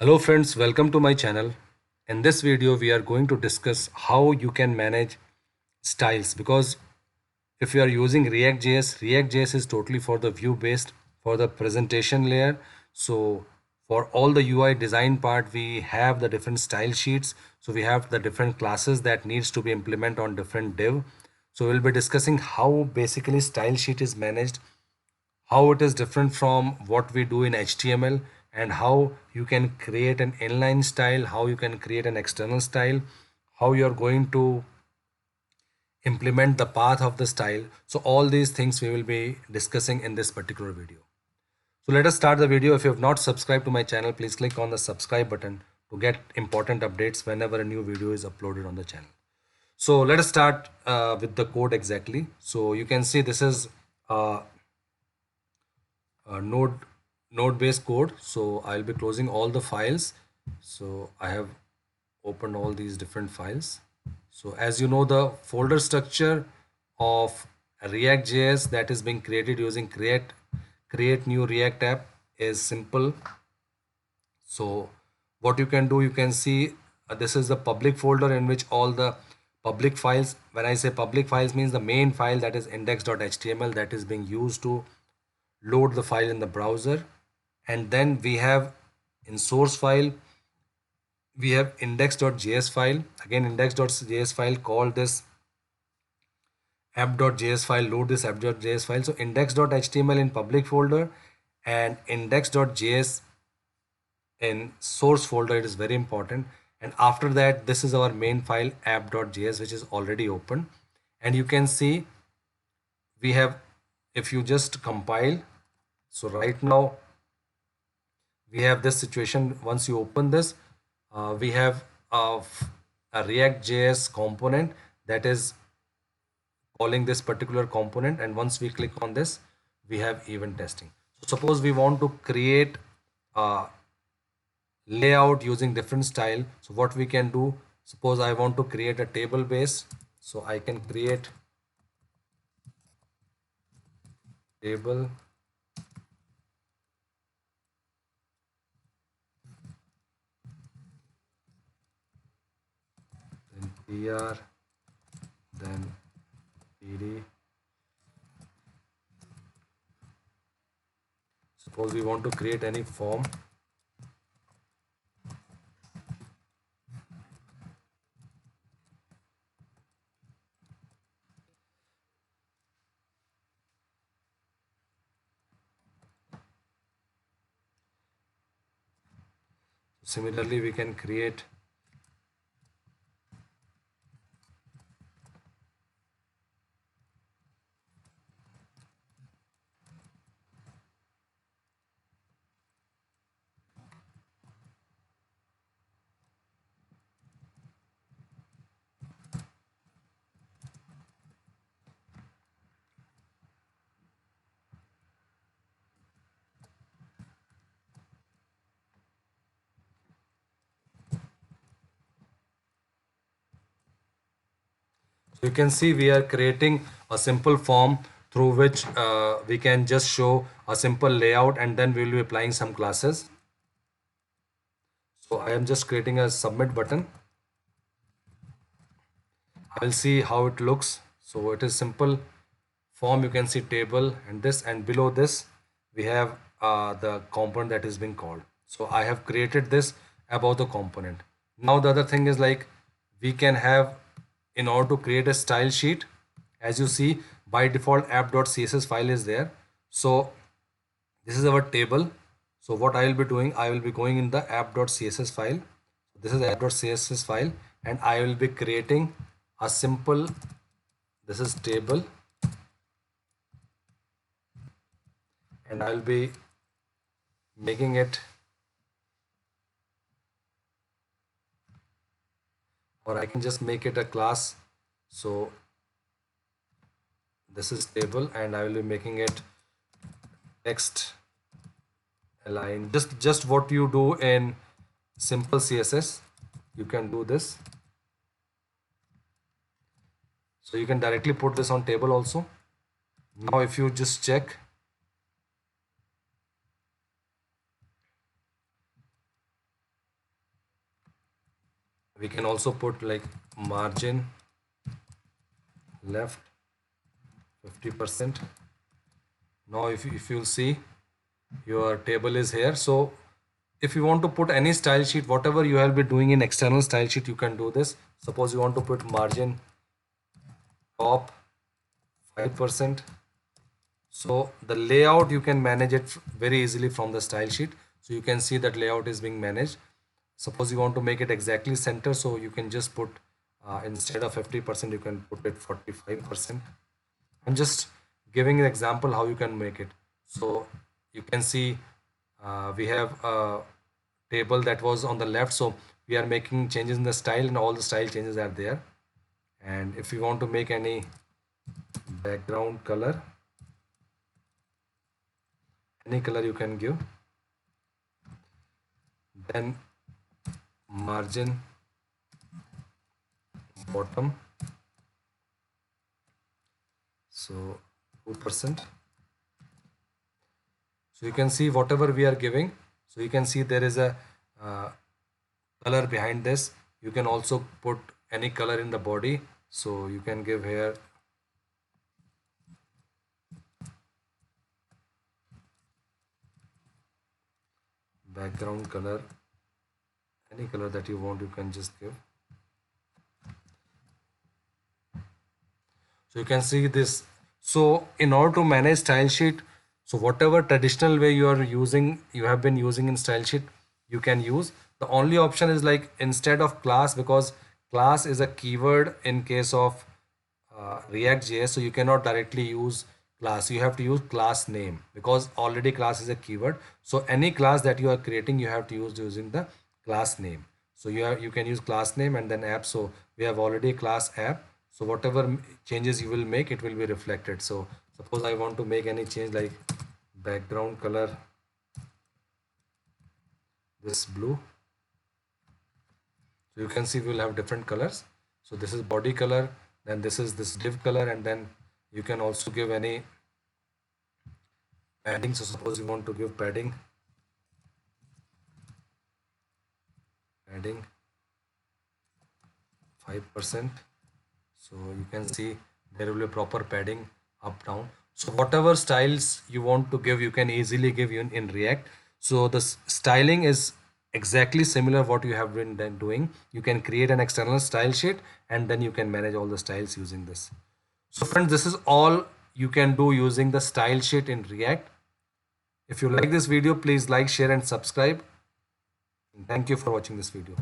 Hello friends, welcome to my channel. In this video, we are going to discuss how you can manage styles because if you are using React.js is totally for the view based for the presentation layer. So for all the UI design part, we have the different style sheets. So we have the different classes that needs to be implemented on different div. So we'll be discussing how basically style sheet is managed, how it is different from what we do in HTML, and how you can create an inline style, how you can create an external style, how you're going to implement the path of the style. So all these things we will be discussing in this particular video. So let us start the video. If you have not subscribed to my channel, please click on the subscribe button to get important updates whenever a new video is uploaded on the channel. So let us start with the code exactly. So you can see this is uh, node based code. So I'll be closing all the files. So I have opened all these different files. So as you know, the folder structure of React.js that is being created using create new React app is simple. So what you can do, you can see this is the public folder in which all the public files, when I say public files, means the main file, that is index.html, that is being used to load the file in the browser. And then we have in source file, we have index.js file, again index.js file, call this app.js file, load this app.js file. So index.html in public folder and index.js in source folder, it is very important. And after that, this is our main file app.js, which is already open. And you can see we have, if you just compile, so right now we have this situation. Once you open this, we have a React.js component that is calling this particular component, and once we click on this, we have event testing. So suppose we want to create a layout using different style. So what we can do, suppose I want to create a table base, so I can create table then tr then pd. Suppose we want to create any form. Similarly, we can create you can see we are creating a simple form through which we can just show a simple layout, and then we will be applying some classes. So I am just creating a submit button. I'll see how it looks. So it is simple form. You can see table and this, and below this we have the component that is being called. So I have created this about the component. Now the other thing is, like, we can have, in order to create a style sheet, as you see by default app.css file is there. So this is our table. So what I will be doing, I will be going in the app.css file. This is app.css file, and I will be creating a simple, this is table, and I will be making it, or I can just make it a class. So this is table, and I will be making it text align, just what you do in simple CSS, you can do this. So you can directly put this on table also. Now if you just check, We can also put like margin left 50%. Now if you'll see, your table is here. So if you want to put any style sheet, whatever you have been doing in external style sheet, you can do this. Suppose you want to put margin top 5%. So the layout, you can manage it very easily from the style sheet. So you can see that layout is being managed. Suppose you want to make it exactly center, so you can just put instead of 50%, you can put it 45%. I'm just giving an example how you can make it. So you can see we have a table that was on the left, so we are making changes in the style and all the style changes are there. And if you want to make any background color, any color you can give. Then margin bottom, so 2%. So you can see whatever we are giving, so you can see there is a uh, color behind this. You can also put any color in the body, so you can give here background color, any color that you want, you can just give. So you can see this. So in order to manage style sheet, so whatever traditional way you are using, you have been using in style sheet, you can use. The only option is like instead of class, because class is a keyword in case of React.js, so you cannot directly use class. You have to use class name because already class is a keyword. So any class that you are creating, you have to use using the class name. So you can use class name and then app. So we have already a class app. So whatever changes you will make, it will be reflected. So suppose I want to make any change like background color, this blue. So you can see we will have different colors. So this is body color, then this is this div color, and then you can also give any padding. So suppose you want to give padding 5%. So you can see there will be proper padding up down. So whatever styles you want to give, you can easily give in React. So the styling is exactly similar what you have been then doing. You can create an external style sheet and then you can manage all the styles using this. So friends, this is all you can do using the style sheet in React. If you like this video, please like, share and subscribe. And thank you for watching this video.